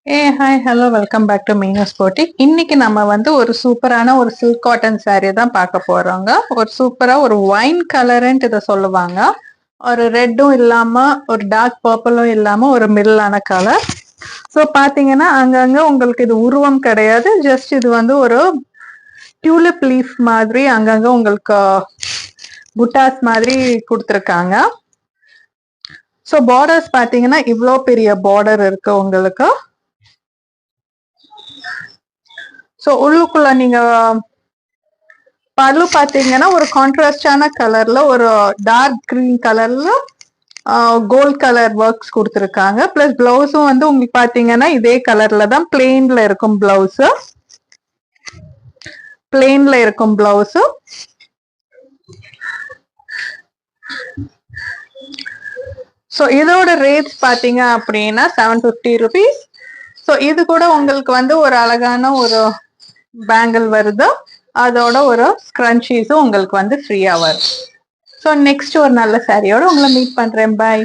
Hi hello welcome back to Meena's boutique. இன்னைக்கு நம்ம வந்து ஒரு சூப்பரான ஒரு சில்க் காட்டன் saree தான் பார்க்க போறோங்க. ஒரு சூப்பரா ஒரு ஒயின் கலர்ன்ட்டு இதை சொல்லுவாங்க. ஒரு ரெட்டும் இல்லாம ஒரு டார்க் பர்பிளும் இல்லாம ஒரு மிடிலான கலர். ஸோ பாத்தீங்கன்னா அங்கங்க உங்களுக்கு இது உருவம் கிடையாது, ஜஸ்ட் இது வந்து ஒரு டியூலிப் லீஃப் மாதிரி அங்கங்க உங்களுக்கு புட்டாஸ் மாதிரி கொடுத்துருக்காங்க. ஸோ பார்டர்ஸ் பாத்தீங்கன்னா இவ்வளோ பெரிய பார்டர் இருக்கு உங்களுக்கு. ஸோ உள்ளுக்குள்ள நீங்க பல்லு பாத்தீங்கன்னா ஒரு கான்ட்ராஸ்டான கலர்ல ஒரு டார்க் கிரீன் கலர்ல கோல்ட் கலர் ஒர்க்ஸ் கொடுத்துருக்காங்க. பிளஸ் பிளவுஸும் வந்து உங்களுக்கு பாத்தீங்கன்னா இதே கலர்ல தான் பிளெயின்ல இருக்கும் பிளவுஸ். பிளெயின்ல இருக்கும் பிளவுஸ். ஸோ இதோட ரேட்ஸ் பாத்தீங்க அப்படின்னா 750 rupees. ஸோ இது கூட உங்களுக்கு வந்து ஒரு அழகான ஒரு பேங்கிள் வருது, அதோட ஒரு ஸ்க்ரன்ச்சீஸும் உங்களுக்கு வந்து ஃப்ரீயா வரும். ஸோ நெக்ஸ்ட் ஒரு நல்ல சாரியோட உங்களை மீட் பண்றேன். பாய்.